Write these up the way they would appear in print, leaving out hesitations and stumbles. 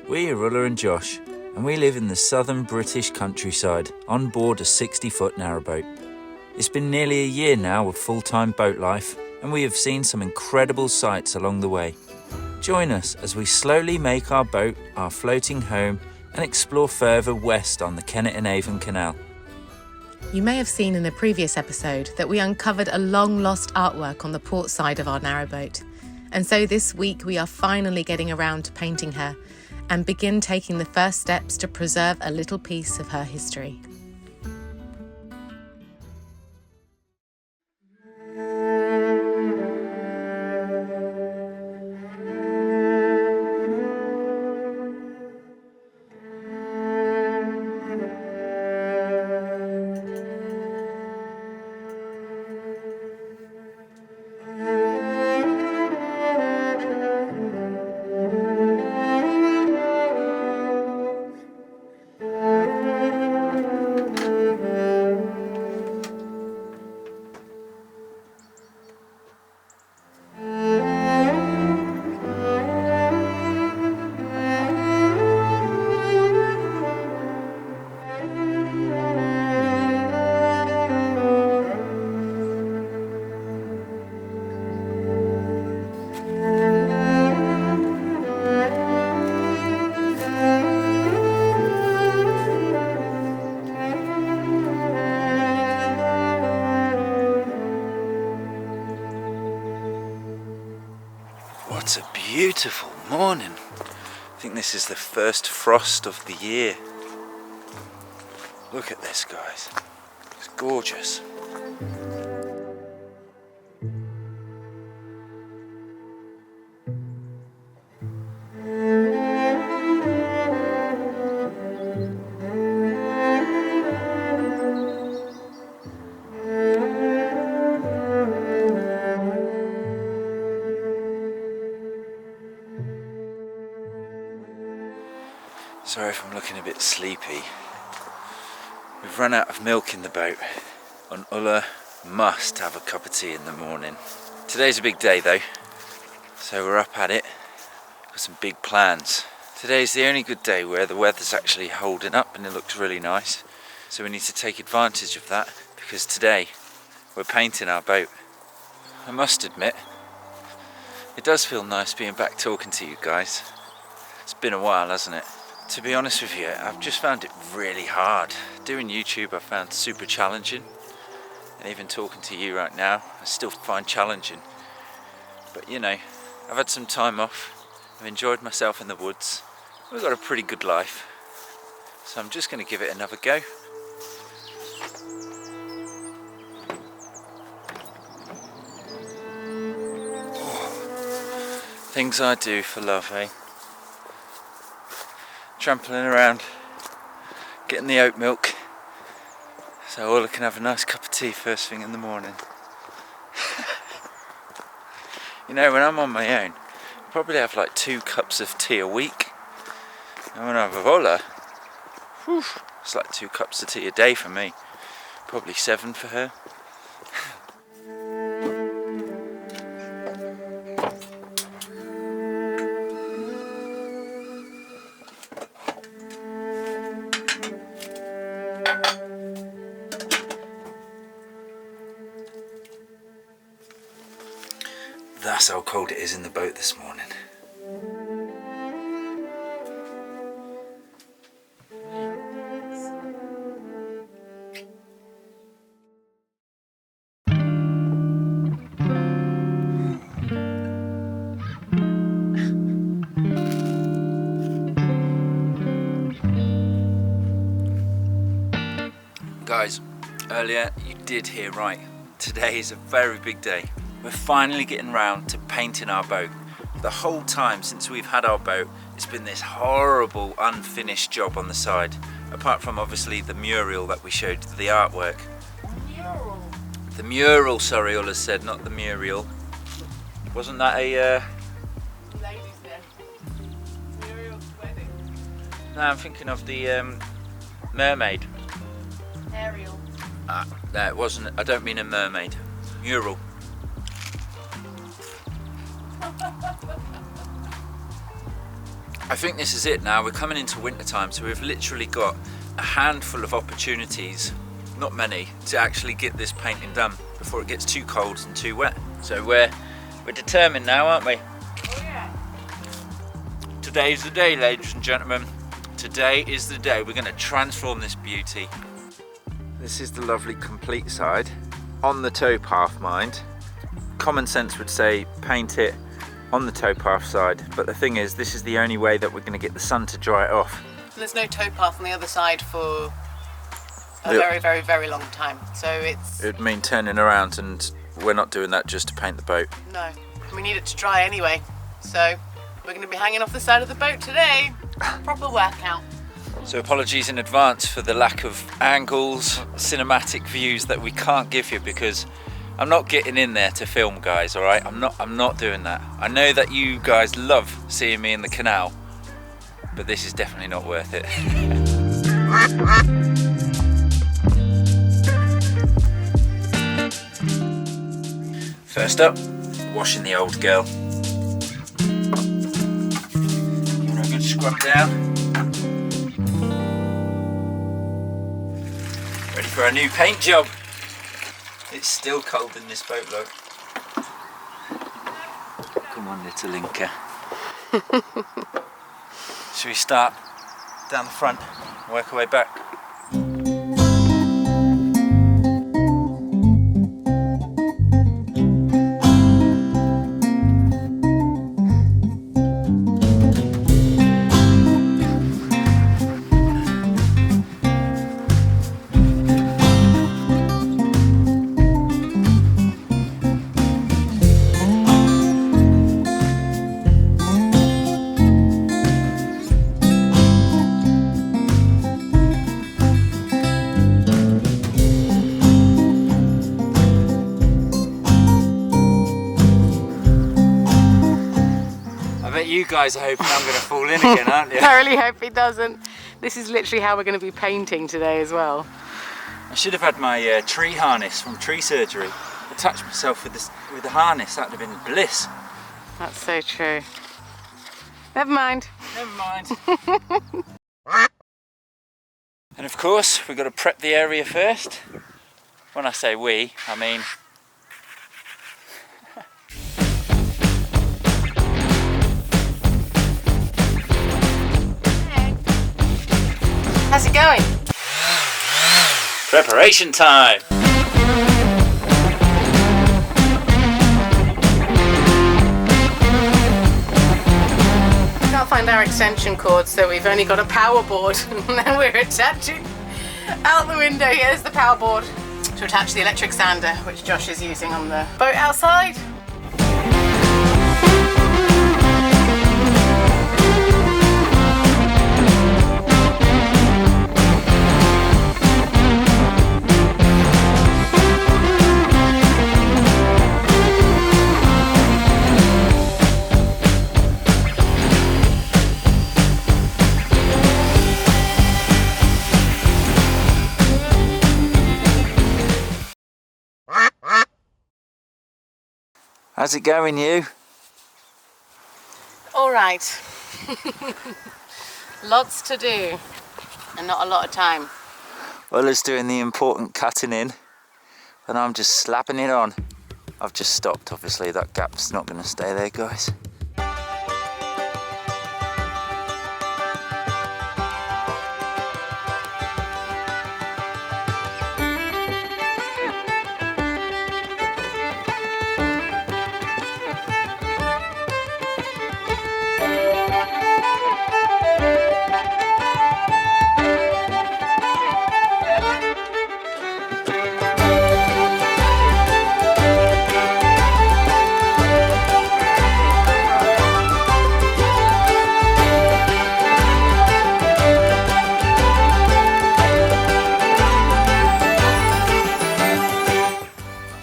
We're Ulla and Josh, and we live in the southern British countryside on board a 60-foot narrowboat. It's been nearly a year now of full-time boat life, and we have seen some incredible sights along the way. Join us as we slowly make our boat our floating home and explore further west on the Kennet and Avon Canal. You may have seen in a previous episode that we uncovered a long-lost artwork on the port side of our narrowboat. And so this week we are finally getting around to painting her and begin taking the first steps to preserve a little piece of her history. What a beautiful morning. I think this is the first frost of the year. Look at this, guys. It's gorgeous. Sorry if I'm looking a bit sleepy. We've run out of milk in the boat, and Ulla must have a cup of tea in the morning. Today's a big day though, so we're up at it. Got some big plans. Today's the only good day where the weather's actually holding up and it looks really nice. So we need to take advantage of that, because today we're painting our boat. I must admit, it does feel nice being back talking to you guys. It's been a while, hasn't it? To be honest with you, I've just found it really hard. Doing YouTube I found super challenging, and even talking to you right now I still find challenging. But you know, I've had some time off, I've enjoyed myself in the woods, we've got a pretty good life, so I'm just going to give it another go. Things I do for love, eh? Trampling around, getting the oat milk, so Ulla can have a nice cup of tea first thing in the morning. You know, when I'm on my own, I probably have like 2 cups of tea a week. And when I'm with Ulla, it's like 2 cups of tea a day for me. Probably 7 for her. That's how cold it is in the boat this morning. Guys, earlier you did hear right. Today is a very big day. We're finally getting round to painting our boat. The whole time since we've had our boat, it's been this horrible unfinished job on the side. Apart from obviously the mural that we showed, the artwork. Mural? The mural, sorry, Ulla said, not the mural. Wasn't that a... Ladies there. Muriel's wedding. No, I'm thinking of the mermaid. Ariel. No, it wasn't. I don't mean a mermaid. Mural. I think this is it now. We're coming into winter time, so we've literally got a handful of opportunities, not many, to actually get this painting done before it gets too cold and too wet. So we're determined now, aren't we? Oh yeah. Today's the day, ladies and gentlemen. Today is the day. We're going to transform this beauty. This is the lovely complete side. On the towpath, mind. Common sense would say paint it on the towpath side, but the thing is, this is the only way that we're going to get the sun to dry it off. There's no towpath on the other side for a Yep. very, very, very long time. So it's... It would mean turning around, and we're not doing that just to paint the boat. No, we need it to dry anyway. So we're going to be hanging off the side of the boat today. Proper workout. So apologies in advance for the lack of angles, cinematic views that we can't give you, because I'm not getting in there to film, guys, all right? I'm not doing that. I know that you guys love seeing me in the canal, but this is definitely not worth it. First up, washing the old girl. Give her a good scrub down. Ready for our new paint job. It's still cold in this boat, look. Come on, little Inca. Should we start down the front, work our way back? You guys are hoping I'm going to fall in again, aren't you? I really hope he doesn't. This is literally how we're going to be painting today as well. I should have had my tree harness from tree surgery. Attached myself with the harness. That would have been bliss. That's so true. Never mind. Never mind. And of course, we've got to prep the area first. When I say we, I mean... How's it going? Preparation time! Can't find our extension cord, so we've only got a power board and we're attaching out the window. Here's the power board to attach the electric sander, which Josh is using on the boat outside. How's it going, you? All right. Lots to do and not a lot of time. Ulla's doing the important cutting in and I'm just slapping it on. I've just stopped, obviously that gap's not going to stay there, guys.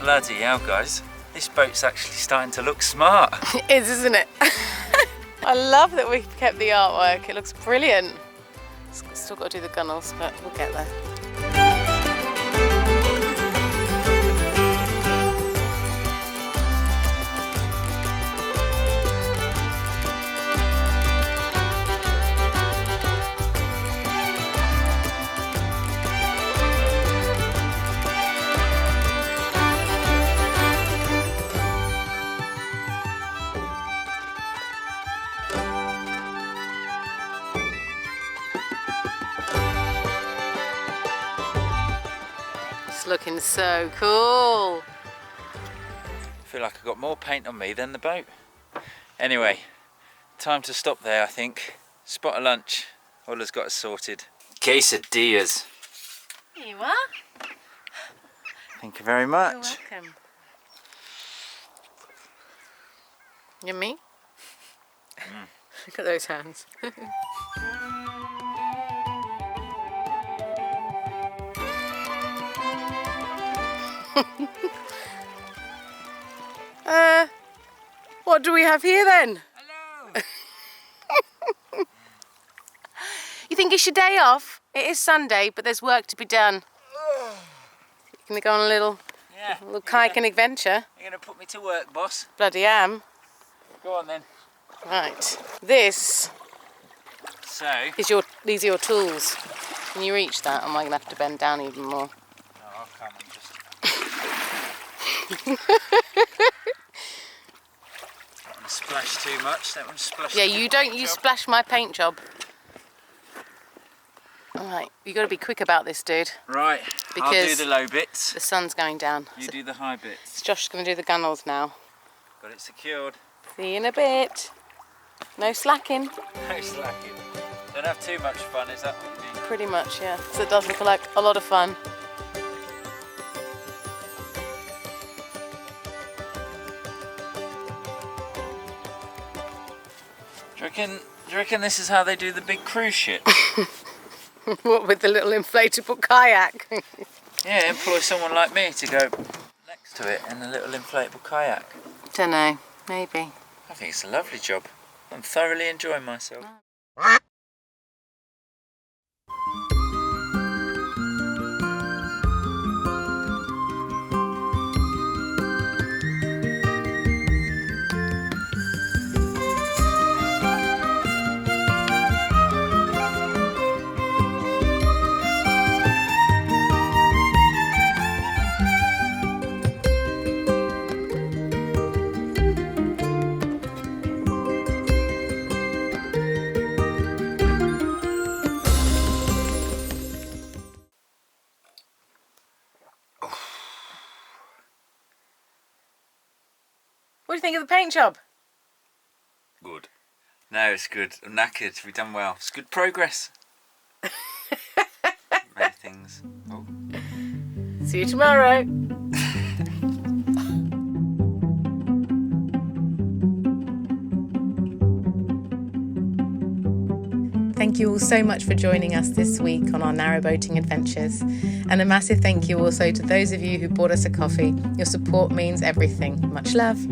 Bloody hell, guys. This boat's actually starting to look smart. It is, isn't it? I love that we've kept the artwork. It looks brilliant. Still got to do the gunnels, but we'll get there. looking so cool. I feel like I've got more paint on me than the boat. Anyway, time to stop there, I think. Spot a lunch. Ola's got us sorted. Quesadillas. Here you are. Thank you very much. You're welcome. Yummy? Look at those hands. What do we have here then? Hello. You think it's your day off? It is Sunday, but there's work to be done. You gonna go on a little kayaking adventure? You're going to put me to work, boss. Bloody am. Go on then. Right. This So, these are your tools. Can you reach that? Am I gonna have to bend down even more? no, I'll come and just... That one splashed too much. That one splashed. Yeah, you don't. You splash my paint job. All right, you got to be quick about this, dude. Right, I'll do Because the low bits. the sun's going down. You do the high bits. So Josh's gonna do the gunnels now. Got it secured. See you in a bit. No slacking. No slacking. Don't have too much fun, is that what you mean? Pretty much, yeah. So it does look like a lot of fun. Do you reckon this is how they do the big cruise ship? What with the little inflatable kayak? Yeah, employ someone like me to go next to it in a little inflatable kayak. Don't know. Maybe. I think it's a lovely job. I'm thoroughly enjoying myself. What do you think of the paint job? Good. No, it's good. I'm knackered. We've done well. It's good progress. Many things. Oh. See you tomorrow. Thank you all so much for joining us this week on our narrowboating adventures. And a massive thank you also to those of you who bought us a coffee. Your support means everything. Much love.